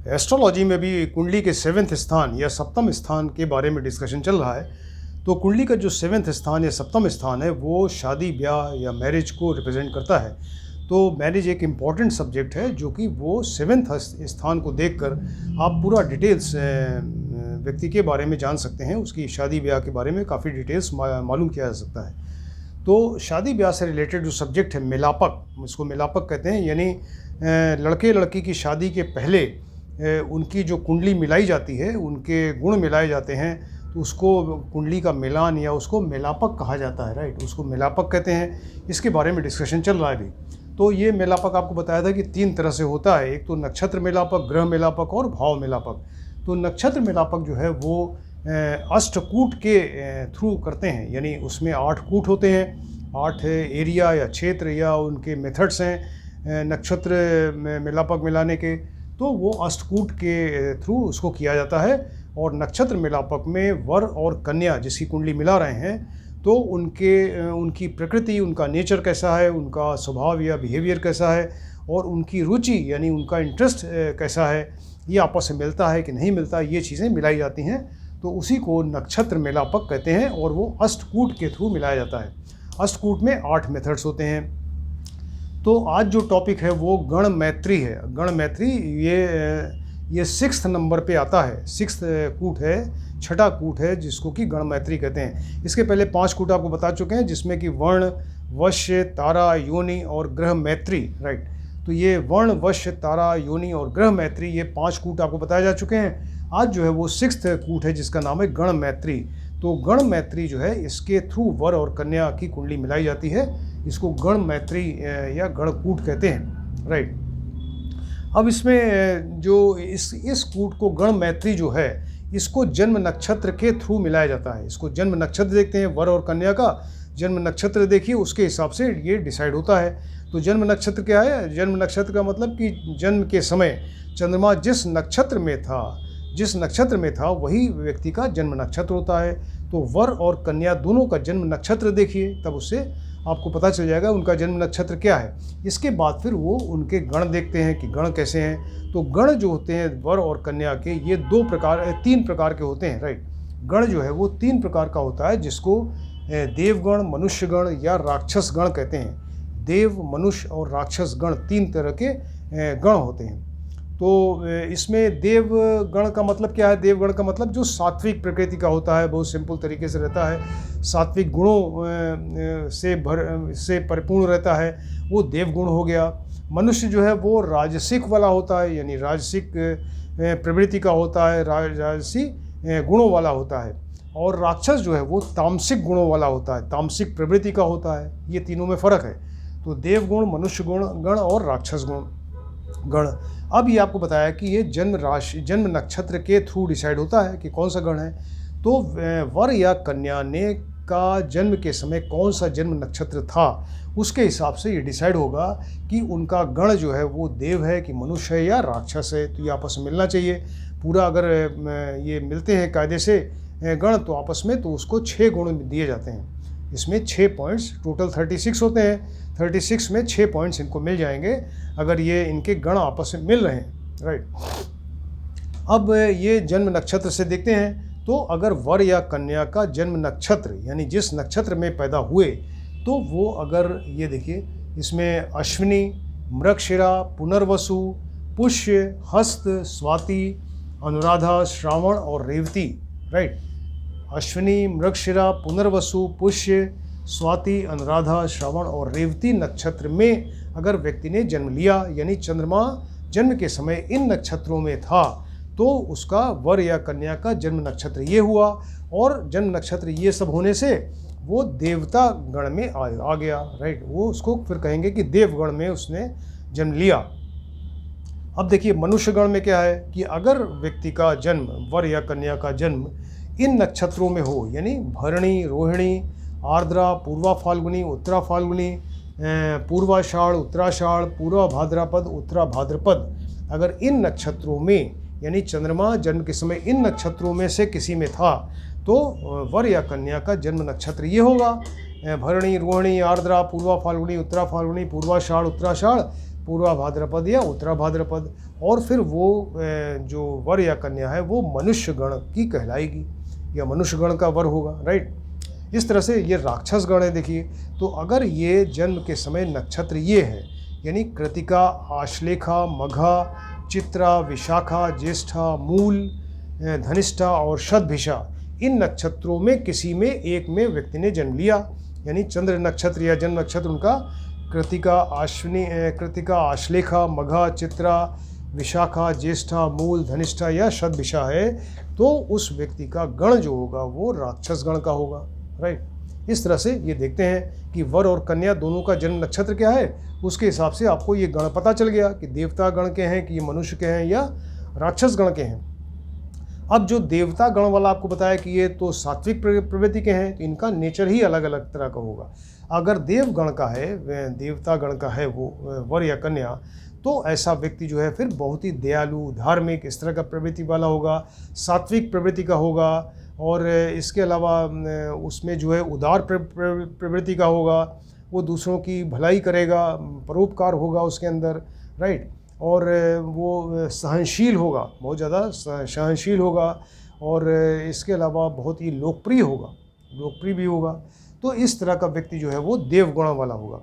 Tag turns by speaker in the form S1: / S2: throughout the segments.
S1: Astrology में भी कुंडली के सेवेंथ स्थान या सप्तम स्थान के बारे में डिस्कशन चल रहा है। तो कुंडली का जो सेवेंथ स्थान या सप्तम स्थान है वो शादी ब्याह या मैरिज को रिप्रेजेंट करता है। तो मैरिज एक इम्पॉर्टेंट सब्जेक्ट है जो कि वो सेवेंथ स्थान को देखकर आप पूरा डिटेल्स व्यक्ति के बारे में जान सकते हैं। उसकी शादी ब्याह के बारे में काफ़ी डिटेल्स मालूम किया जा सकता है। तो शादी ब्याह से रिलेटेड जो सब्जेक्ट है मिलापक, इसको मिलापक कहते हैं, यानी लड़के लड़की की शादी के पहले उनकी जो कुंडली मिलाई जाती है, उनके गुण मिलाए जाते हैं, तो उसको कुंडली का मिलान या उसको मिलापक कहा जाता है। राइट, उसको मिलापक कहते हैं। इसके बारे में डिस्कशन चल रहा है अभी। तो ये मिलापक आपको बताया था कि 3 तरह से होता है। एक तो नक्षत्र मिलापक, ग्रह मिलापक और भाव मिलापक। तो नक्षत्र मिलापक जो है वो अष्टकूट के थ्रू करते हैं, यानी उसमें 8 कूट होते हैं, 8 एरिया या क्षेत्र या उनके मेथड्स हैं नक्षत्र मिलापक मिलाने के। तो वो अष्टकूट के थ्रू उसको किया जाता है। और नक्षत्र मिलापक में वर और कन्या जिसकी कुंडली मिला रहे हैं तो उनकी प्रकृति, उनका नेचर कैसा है, उनका स्वभाव या बिहेवियर कैसा है, और उनकी रुचि यानी उनका इंटरेस्ट कैसा है, ये आपस में मिलता है कि नहीं मिलता, ये चीज़ें मिलाई जाती हैं। तो उसी को नक्षत्र मिलापक कहते हैं और वो अष्टकूट के थ्रू मिलाया जाता है। अष्टकूट में 8 मेथड्स होते हैं। तो आज जो टॉपिक है वो गण मैत्री है। गण मैत्री ये 6th नंबर पे आता है। 6th कूट है, 6ठा कूट है जिसको कि गण मैत्री कहते हैं। इसके पहले 5 कूट आपको बता चुके हैं, जिसमें कि वर्ण, वश्य, तारा, योनि और ग्रह मैत्री। राइट, तो ये वर्ण, वश्य, तारा, योनि और ग्रह मैत्री, ये 5 कूट आपको बताए जा चुके हैं। आज जो है वो 6th कूट है जिसका नाम है गण मैत्री। तो गण मैत्री जो है इसके थ्रू वर और कन्या की कुंडली मिलाई जाती है। इसको गण मैत्री या गणकूट कहते हैं। राइट, अब इसमें जो इस कूट को गण मैत्री जो है इसको जन्म नक्षत्र के थ्रू मिलाया जाता है। इसको जन्म नक्षत्र देखते हैं, वर और कन्या का जन्म नक्षत्र देखिए, उसके हिसाब से ये डिसाइड होता है। तो जन्म नक्षत्र क्या है? जन्म नक्षत्र का मतलब कि जन्म के समय चंद्रमा जिस नक्षत्र में था वही व्यक्ति का जन्म नक्षत्र होता है। तो वर और कन्या दोनों का जन्म नक्षत्र देखिए, तब उससे आपको पता चल जाएगा उनका जन्म नक्षत्र क्या है। इसके बाद फिर वो उनके गण देखते हैं कि गण कैसे हैं। तो गण जो होते हैं वर और कन्या के, ये 3 प्रकार के होते हैं। राइट, गण जो है वो 3 प्रकार का होता है, जिसको देवगण, मनुष्यगण या राक्षस गण कहते हैं। देव, मनुष्य और राक्षस गण 3 तरह के गण होते हैं। तो इसमें देवगण का मतलब क्या है? देवगण का मतलब जो सात्विक प्रकृति का होता है, बहुत सिंपल तरीके से रहता है, सात्विक गुणों से परिपूर्ण रहता है, वो देवगुण हो गया। मनुष्य जो है वो राजसिक वाला होता है, यानी राजसिक प्रवृत्ति का होता है, राजसी गुणों वाला होता है। और राक्षस जो है वो तामसिक गुणों वाला होता है, तामसिक प्रवृत्ति का होता है। ये तीनों में फ़र्क है। तो देवगुण, मनुष्य गण और राक्षस गण। अब ये आपको बताया कि ये जन्म नक्षत्र के थ्रू डिसाइड होता है कि कौन सा गण है। तो वर या कन्या ने का जन्म के समय कौन सा जन्म नक्षत्र था, उसके हिसाब से ये डिसाइड होगा कि उनका गण जो है वो देव है कि मनुष्य है या राक्षस है। तो ये आपस में मिलना चाहिए पूरा। अगर ये मिलते हैं कायदे से गण तो आपस में, तो उसको 6 गुण दिए जाते हैं। इसमें 6 पॉइंट्स, टोटल 36 होते हैं। 36 में 6 पॉइंट्स इनको मिल जाएंगे अगर ये इनके गण आपस में मिल रहे हैं। राइट, अब ये जन्म नक्षत्र से देखते हैं। तो अगर वर या कन्या का जन्म नक्षत्र यानी जिस नक्षत्र में पैदा हुए, तो वो अगर ये देखिए इसमें अश्विनी, मृगशिरा, पुनर्वसु, पुष्य, हस्त, स्वाति, अनुराधा, श्रावण और रेवती। राइट, अश्विनी, मृगशिरा, पुनर्वसु, पुष्य, स्वाति, अनुराधा, श्रवण और रेवती नक्षत्र में अगर व्यक्ति ने जन्म लिया, यानी चंद्रमा जन्म के समय इन नक्षत्रों में था, तो उसका वर या कन्या का जन्म नक्षत्र ये हुआ। और जन्म नक्षत्र ये सब होने से वो देवता गण में आ गया। राइट, वो उसको फिर कहेंगे कि देवगण में उसने जन्म लिया। अब देखिए मनुष्य गण में क्या है कि अगर व्यक्ति का जन्म, वर या कन्या का जन्म इन नक्षत्रों में हो, यानी भरणी, रोहिणी, आर्द्रा, पूर्वा फाल्गुनी, उत्तरा फाल्गुनी, पूर्वाषाढ़, उत्तराषाढ़, पूर्वा भाद्रपद, उत्तरा भाद्रपद, अगर इन नक्षत्रों में यानी चंद्रमा जन्म के समय इन नक्षत्रों में से किसी में था, तो वर या कन्या का जन्म नक्षत्र ये होगा। भरणी, रोहिणी, आर्द्रा, पूर्वा फाल्गुनी, उत्तरा फाल्गुनी, पूर्वाषाढ़, उत्तराषाढ़, पूर्वा भाद्रपद या उत्तरा भाद्रपद, और फिर वो जो वर या कन्या है वो मनुष्य गण की कहलाएगी या मनुष्य गण का वर होगा, राइट। इस तरह से ये राक्षस गण है। देखिए, तो अगर ये जन्म के समय नक्षत्र ये है, यानी कृतिका, आश्लेषा, मघा, चित्रा, विशाखा, ज्येष्ठा, मूल, धनिष्ठा और शतभिषा, इन नक्षत्रों में किसी में एक में व्यक्ति ने जन्म लिया, यानी चंद्र नक्षत्र या जन्म नक्षत्र उनका कृतिका, कृतिका, आश्लेषा, मघा, चित्रा, विशाखा, ज्येष्ठा, मूल, धनिष्ठा या शतभिषा है, तो उस व्यक्ति का गण जो होगा वो राक्षस गण का होगा, राइट। इस तरह से ये देखते हैं कि वर और कन्या दोनों का जन्म नक्षत्र क्या है, उसके हिसाब से आपको ये गण पता चल गया कि देवता गण के हैं, कि ये मनुष्य के हैं या राक्षस गण के हैं। अब जो देवता गण वाला आपको बताया कि ये तो सात्विक प्रवृत्ति के हैं, तो इनका नेचर ही अलग अलग तरह का होगा। अगर देवगण का है, देवता गण का है वो वर या कन्या, तो ऐसा व्यक्ति जो है फिर बहुत ही दयालु, धार्मिक, इस तरह का प्रवृत्ति वाला होगा, सात्विक प्रवृत्ति का होगा, और इसके अलावा उसमें जो है उदार प्रवृत्ति का होगा, वो दूसरों की भलाई करेगा, परोपकार होगा उसके अंदर, राइट। और वो सहनशील होगा, बहुत ज़्यादा सहनशील होगा, और इसके अलावा बहुत ही लोकप्रिय होगा, लोकप्रिय भी होगा। तो इस तरह का व्यक्ति जो है वो देवगुण वाला होगा।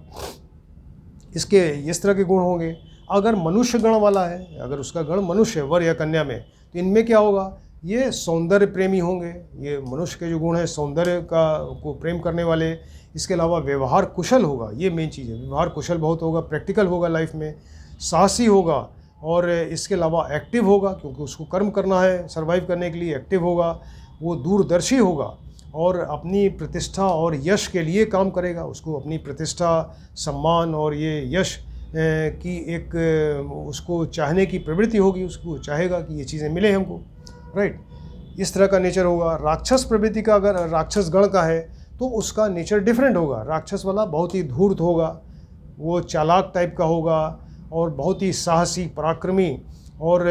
S1: इसके इस तरह के गुण होंगे। अगर मनुष्य गण वाला है, अगर उसका गण मनुष्य है वर या कन्या में, तो इनमें क्या होगा, ये सौंदर्य प्रेमी होंगे। ये मनुष्य के जो गुण हैं, सौंदर्य को प्रेम करने वाले। इसके अलावा व्यवहार कुशल होगा, ये मेन चीज़ है, व्यवहार कुशल बहुत होगा, प्रैक्टिकल होगा लाइफ में, साहसी होगा, और इसके अलावा एक्टिव होगा, क्योंकि उसको कर्म करना है सर्वाइव करने के लिए, एक्टिव होगा। वो दूरदर्शी होगा और अपनी प्रतिष्ठा और यश के लिए काम करेगा। उसको अपनी प्रतिष्ठा, सम्मान और ये यश की एक उसको चाहने की प्रवृत्ति होगी, उसको चाहेगा कि ये चीज़ें मिले हमको, राइट। इस तरह का नेचर होगा। राक्षस प्रवृत्ति का अगर राक्षस गण का है तो उसका नेचर डिफरेंट होगा। राक्षस वाला बहुत ही धूर्त होगा, वो चालाक टाइप का होगा, और बहुत ही साहसी, पराक्रमी, और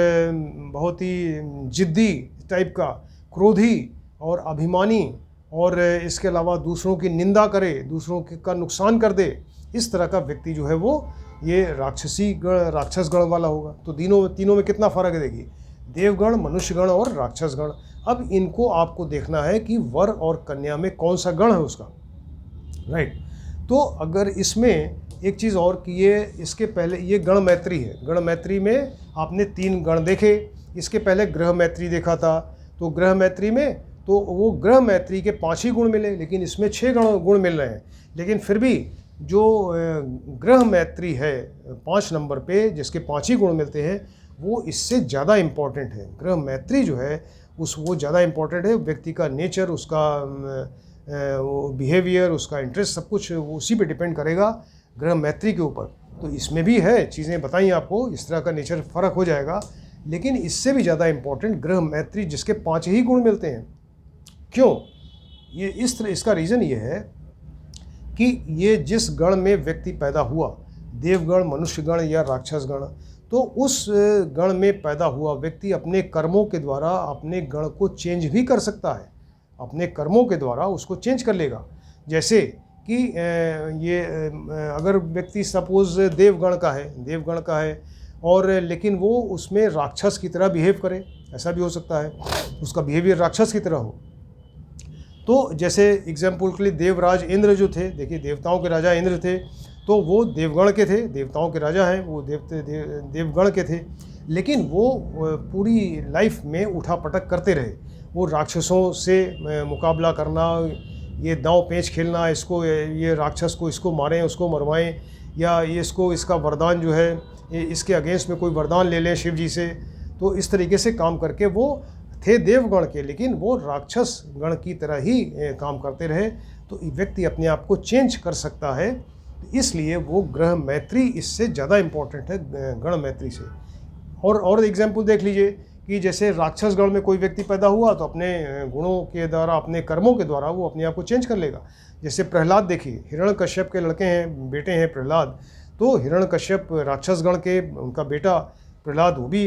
S1: बहुत ही जिद्दी टाइप का, क्रोधी और अभिमानी, और इसके अलावा दूसरों की निंदा करे, दूसरों का नुकसान कर दे। इस तरह का व्यक्ति जो है वो ये राक्षस गण वाला होगा। तो तीनों में कितना फ़र्क है, देखिए, देवगण, मनुष्य गण और राक्षस गण। अब इनको आपको देखना है कि वर और कन्या में कौन सा गण है उसका, राइट। तो अगर इसमें एक चीज़ और कि ये इसके पहले ये गण मैत्री है। गण मैत्री में आपने 3 गण देखे, इसके पहले ग्रह मैत्री देखा था। तो ग्रह मैत्री में तो वो ग्रह मैत्री के 5 ही गुण मिले, लेकिन इसमें 6 गुण मिल रहे हैं। लेकिन फिर भी जो ग्रह मैत्री है 5 नंबर पे, जिसके 5 ही गुण मिलते हैं, वो इससे ज़्यादा इम्पॉर्टेंट है। ग्रह मैत्री जो है वो ज़्यादा इम्पॉर्टेंट है। व्यक्ति का नेचर, उसका बिहेवियर, उसका इंटरेस्ट, सब कुछ उसी पे डिपेंड करेगा, ग्रह मैत्री के ऊपर। तो इसमें भी है चीज़ें बताई आपको, इस तरह का नेचर फ़र्क हो जाएगा। लेकिन इससे भी ज़्यादा इम्पॉर्टेंट ग्रह मैत्री, जिसके 5 ही गुण मिलते हैं। क्यों? ये इस तरह, इसका रीज़न ये है कि ये जिस गण में व्यक्ति पैदा हुआ, देवगण, मनुष्य गण या राक्षस गण, तो उस गण में पैदा हुआ व्यक्ति अपने कर्मों के द्वारा अपने गण को चेंज भी कर सकता है। अपने कर्मों के द्वारा उसको चेंज कर लेगा। जैसे कि ये अगर व्यक्ति सपोज़ देवगण का है और लेकिन वो उसमें राक्षस की तरह बिहेव करे, ऐसा भी हो सकता है, उसका बिहेवियर राक्षस की तरह हो। तो जैसे एग्जाम्पल के लिए देवराज इंद्र जो थे, देखिए देवताओं के राजा इंद्र थे, तो वो देवगण के थे, देवताओं के राजा हैं, वो देवगण के थे। लेकिन वो पूरी लाइफ में उठापटक करते रहे। वो राक्षसों से मुकाबला करना, ये दांव पेंच खेलना, इसको ये राक्षस को इसको मारें, उसको मरवाएं, या ये इसका वरदान जो है इसके अगेंस्ट में कोई वरदान ले लें शिव जी से। तो इस तरीके से काम करके वो थे देवगण के, लेकिन वो राक्षस गण की तरह ही काम करते रहे। तो व्यक्ति अपने आप को चेंज कर सकता है, इसलिए वो ग्रह मैत्री इससे ज़्यादा इम्पोर्टेंट है गण मैत्री से। और एग्जाम्पल देख लीजिए कि जैसे राक्षस गण में कोई व्यक्ति पैदा हुआ तो अपने गुणों के द्वारा, अपने कर्मों के द्वारा वो अपने आप को चेंज कर लेगा। जैसे प्रहलाद देखिए, हिरण्यकश्यप के लड़के हैं, बेटे हैं प्रहलाद। तो हिरण्यकश्यप राक्षस गण के, उनका बेटा प्रहलाद वो भी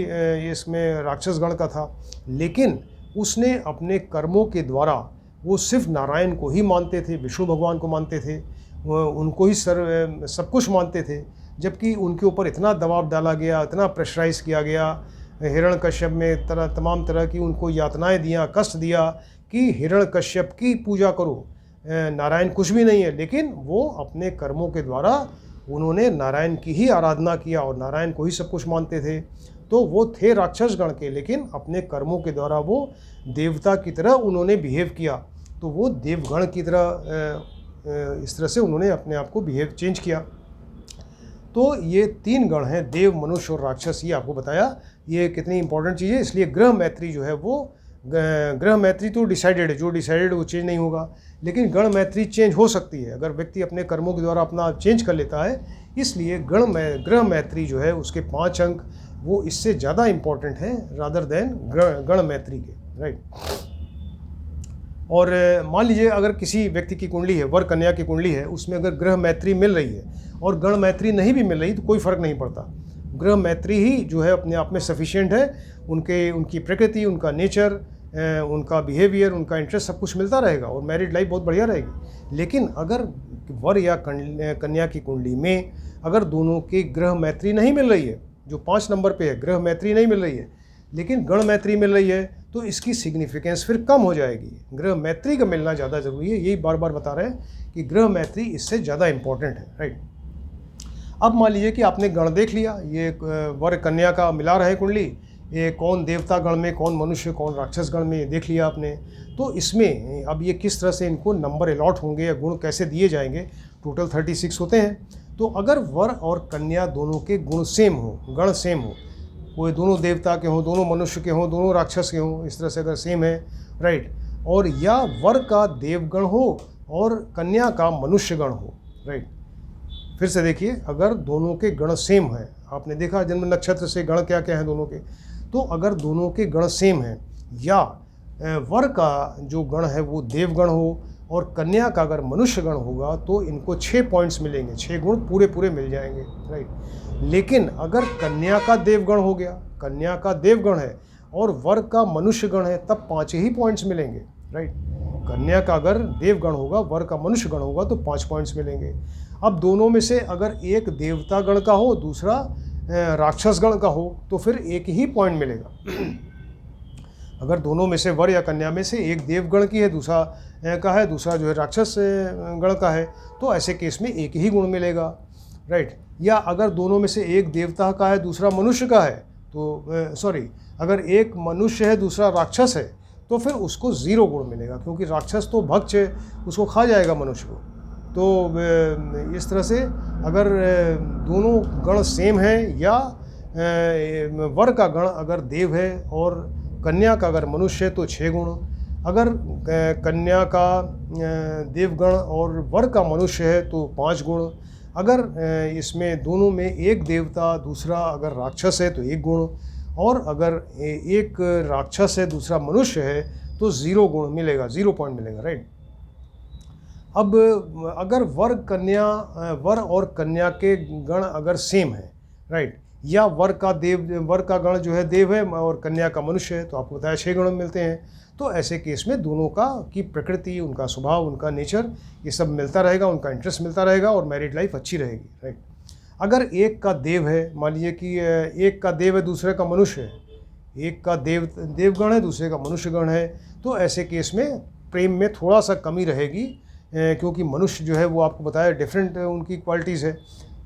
S1: इसमें राक्षस गण का था। लेकिन उसने अपने कर्मों के द्वारा, वो सिर्फ नारायण को ही मानते थे, विष्णु भगवान को मानते थे, उनको ही सब कुछ मानते थे। जबकि उनके ऊपर इतना दबाव डाला गया, इतना प्रेशराइज़ किया गया, हिरण्यकश्यप में तमाम तरह की उनको यातनाएं दिया, कष्ट दिया कि हिरण्यकश्यप की पूजा करो, नारायण कुछ भी नहीं है। लेकिन वो अपने कर्मों के द्वारा उन्होंने नारायण की ही आराधना किया और नारायण को ही सब कुछ मानते थे। तो वो थे राक्षस गण के, लेकिन अपने कर्मों के द्वारा वो देवता की तरह उन्होंने बिहेव किया। तो वो देवगण की तरह इस तरह से उन्होंने अपने आप को चेंज किया। तो ये 3 गण हैं, देव, मनुष्य और राक्षस, ये आपको बताया। ये कितनी इंपॉर्टेंट चीज़ है। इसलिए ग्रह मैत्री जो है वो, ग्रह मैत्री तो डिसाइडेड है, जो डिसाइडेड वो चेंज नहीं होगा। लेकिन गण मैत्री चेंज हो सकती है अगर व्यक्ति अपने कर्मों के द्वारा अपना चेंज कर लेता है। इसलिए ग्रह मैत्री जो है उसके 5 अंक वो इससे ज़्यादा इम्पॉर्टेंट है रादर देन गण मैत्री के, राइट। और मान लीजिए अगर किसी व्यक्ति की कुंडली है, वर कन्या की कुंडली है, उसमें अगर ग्रह मैत्री मिल रही है और गण मैत्री नहीं भी मिल रही तो कोई फ़र्क नहीं पड़ता। ग्रह मैत्री ही जो है अपने आप में सफिशिएंट है। उनकी प्रकृति, उनका नेचर, उनका बिहेवियर, उनका इंटरेस्ट सब कुछ मिलता रहेगा और मैरिड लाइफ बहुत बढ़िया रहेगी। लेकिन अगर वर या कन्या की कुंडली में अगर दोनों की ग्रह मैत्री नहीं मिल रही है, जो 5 नंबर पे है, ग्रह मैत्री नहीं मिल रही है लेकिन गण मैत्री मिल रही है, तो इसकी सिग्निफिकेंस फिर कम हो जाएगी। ग्रह मैत्री का मिलना ज़्यादा ज़रूरी है। यही बार बार बता रहे हैं कि ग्रह मैत्री इससे ज़्यादा इम्पॉर्टेंट है, राइट। अब मान लीजिए कि आपने गण देख लिया, ये वर कन्या का मिला रहे कुंडली, ये कौन देवता गण में, कौन मनुष्य, कौन राक्षस गण में, देख लिया आपने। तो इसमें अब ये किस तरह से इनको नंबर अलॉट होंगे या गुण कैसे दिए जाएंगे। टोटल 36 होते हैं। तो अगर वर और कन्या दोनों के गुण सेम हो, गण सेम हो, कोई दोनों देवता के हों, दोनों मनुष्य के हों, दोनों राक्षस के हों, इस तरह से अगर सेम है, राइट, और या वर का देवगण हो और कन्या का मनुष्य गण हो, राइट। फिर से देखिए, अगर दोनों के गण सेम हैं, आपने देखा जन्म नक्षत्र से गण क्या क्या हैं दोनों के, तो अगर दोनों के गण सेम हैं या वर का जो गण है वो देवगण हो और कन्या का अगर मनुष्य गण होगा तो इनको 6 पॉइंट्स मिलेंगे, 6 गुण पूरे पूरे मिल जाएंगे, राइट। लेकिन अगर कन्या का देवगण हो गया, कन्या का देवगण है और वर का मनुष्य गण है, तब 5 ही पॉइंट्स मिलेंगे, राइट। कन्या का अगर देवगण होगा, वर का मनुष्य गण होगा तो 5 पॉइंट्स मिलेंगे। अब दोनों में से अगर एक देवता गण का हो, दूसरा राक्षस गण का हो, तो फिर एक ही पॉइंट मिलेगा। अगर दोनों में से, वर या कन्या में से एक देवगण की है, दूसरा का है, दूसरा जो है राक्षस गण का है, तो ऐसे केस में एक ही गुण मिलेगा, राइट। या अगर दोनों में से एक देवता का है, दूसरा मनुष्य का है, तो अगर एक मनुष्य है, दूसरा राक्षस है, तो फिर उसको 0 गुण मिलेगा, क्योंकि राक्षस तो भक्ष है, उसको खा जाएगा मनुष्य को। तो इस तरह से अगर दोनों गण सेम हैं या वर का गण अगर देव है और कन्या का अगर मनुष्य है तो 6 गुण। अगर कन्या का देवगण और वर का मनुष्य है तो 5 गुण। अगर इसमें दोनों में एक देवता दूसरा अगर राक्षस है तो 1 गुण, और अगर एक राक्षस है दूसरा मनुष्य है तो 0 गुण मिलेगा, 0 पॉइंट मिलेगा, राइट। अब अगर वर और कन्या के गण अगर सेम है, राइट, या वर का गण जो है देव है और कन्या का मनुष्य है, तो आपको बताया 6 गण मिलते हैं। तो ऐसे केस में दोनों की प्रकृति, उनका स्वभाव, उनका नेचर, ये सब मिलता रहेगा, उनका इंटरेस्ट मिलता रहेगा और मैरिड लाइफ अच्छी रहेगी, राइट। अगर एक का देव है, मान लीजिए कि एक का देव है, दूसरे का मनुष्य है, एक का देवगण है, दूसरे का मनुष्य गण है, तो ऐसे केस में प्रेम में थोड़ा सा कमी रहेगी, क्योंकि मनुष्य जो है वो आपको बताया डिफरेंट उनकी क्वालिटीज़ है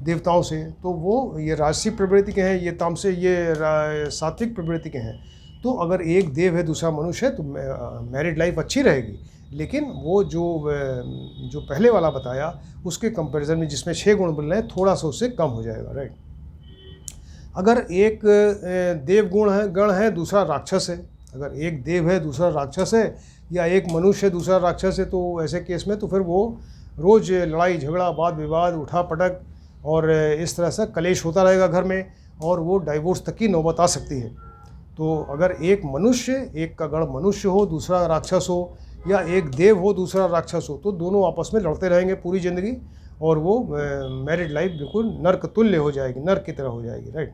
S1: देवताओं से। तो वो ये राजसी प्रवृत्ति के हैं, ये तामसिक, ये सात्विक प्रवृत्ति के हैं। तो अगर एक देव है दूसरा मनुष्य है तो मैरिड लाइफ अच्छी रहेगी। लेकिन वो जो पहले वाला बताया उसके कंपैरिजन में जिसमें 6 गुण मिल रहे हैं, थोड़ा सा उससे कम हो जाएगा, राइट। अगर एक गण है, दूसरा राक्षस है, अगर एक देव है दूसरा राक्षस है, या एक मनुष्य है दूसरा राक्षस है, तो ऐसे केस में तो फिर वो रोज़ लड़ाई झगड़ा, वाद विवाद, उठा पटक और इस तरह से कलेश होता रहेगा घर में, और वो डाइवोर्स तक की नौबत आ सकती है। तो अगर एक का गण मनुष्य हो, दूसरा राक्षस हो, या एक देव हो दूसरा राक्षस हो, तो दोनों आपस में लड़ते रहेंगे पूरी ज़िंदगी, और वो मैरिड लाइफ बिल्कुल नर्क तुल्य हो जाएगी, नर्क की तरह हो जाएगी, राइट।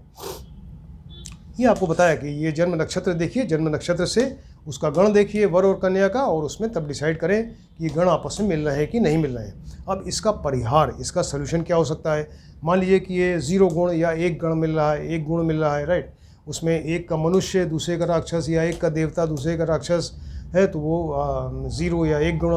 S1: ये आपको बताया कि ये जन्म नक्षत्र देखिए, जन्म नक्षत्र से उसका गण देखिए वर और कन्या का, और उसमें तब डिसाइड करें कि ये गण आपस में मिल रहे हैं कि नहीं मिल रहे हैं। अब इसका परिहार, इसका सलूशन क्या हो सकता है? मान लीजिए कि ये 0 गुण या 1 गण मिल रहा है, 1 गुण मिल रहा है, राइट। उसमें एक का मनुष्य दूसरे का राक्षस, या एक का देवता दूसरे का राक्षस है, तो वो 0 या 1 गुण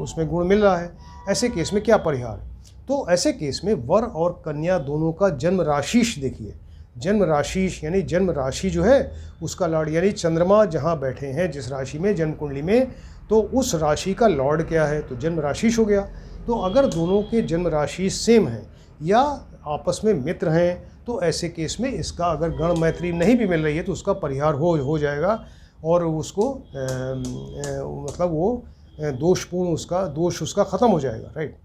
S1: उसमें गुण मिल रहा है। ऐसे केस में क्या परिहार? तो ऐसे केस में वर और कन्या दोनों का जन्म राशिश देखिए। जन्म राशिश यानी जन्म राशि जो है उसका लॉर्ड, यानी चंद्रमा जहाँ बैठे हैं जिस राशि में जन्म कुंडली में, तो उस राशि का लॉर्ड क्या है, तो जन्म राशिश हो गया। तो अगर दोनों के जन्म राशि सेम है या आपस में मित्र हैं, तो ऐसे केस में इसका अगर गण मैत्री नहीं भी मिल रही है तो उसका परिहार हो जाएगा, और उसको मतलब वो दोषपूर्ण दोष उसका ख़त्म हो जाएगा, राइट।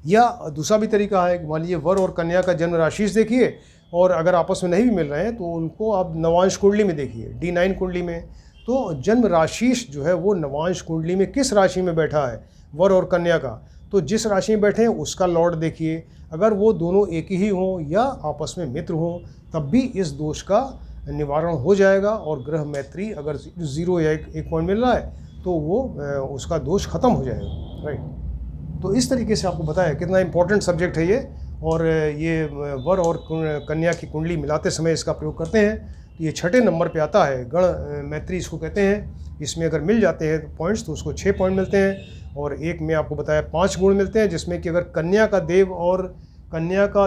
S1: या दूसरा भी तरीका है कि मान लीजिए वर और कन्या का जन्म राशि देखिए, और अगर आपस में नहीं भी मिल रहे हैं तो उनको आप नवांश कुंडली में देखिए, D9 कुंडली में। तो जन्म राशिश जो है वो नवांश कुंडली में किस राशि में बैठा है, वर और कन्या का, तो जिस राशि में बैठे हैं उसका लॉर्ड देखिए। अगर वो दोनों एक ही हों या आपस में मित्र हों, तब भी इस दोष का निवारण हो जाएगा, और ग्रह मैत्री अगर 0 या 1 पॉइंट मिल रहा है तो वो उसका दोष खत्म हो जाएगा, राइट। तो इस तरीके से आपको बताया कितना इम्पोर्टेंट सब्जेक्ट है ये, और ये वर और कन्या की कुंडली मिलाते समय इसका प्रयोग करते हैं। तो ये 6ठे नंबर पे आता है, गण मैत्री इसको कहते हैं। इसमें अगर मिल जाते हैं पॉइंट्स तो उसको 6 पॉइंट मिलते हैं, और एक में आपको बताया 5 गुण मिलते हैं, जिसमें कि अगर कन्या का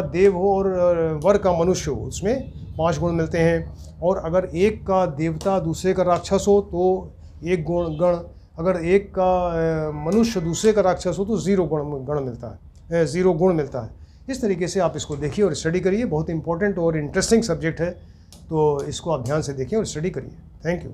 S1: देव हो और वर का मनुष्य हो उसमें 5 गुण मिलते हैं, और अगर एक का देवता दूसरे का राक्षस हो तो 1 गण, अगर एक का मनुष्य दूसरे का राक्षस हो तो 0 गण मिलता है, 0 गुण मिलता है। इस तरीके से आप इसको देखिए और स्टडी करिए, बहुत इंपॉर्टेंट और इंटरेस्टिंग सब्जेक्ट है, तो इसको आप ध्यान से देखिए और स्टडी करिए। Thank you.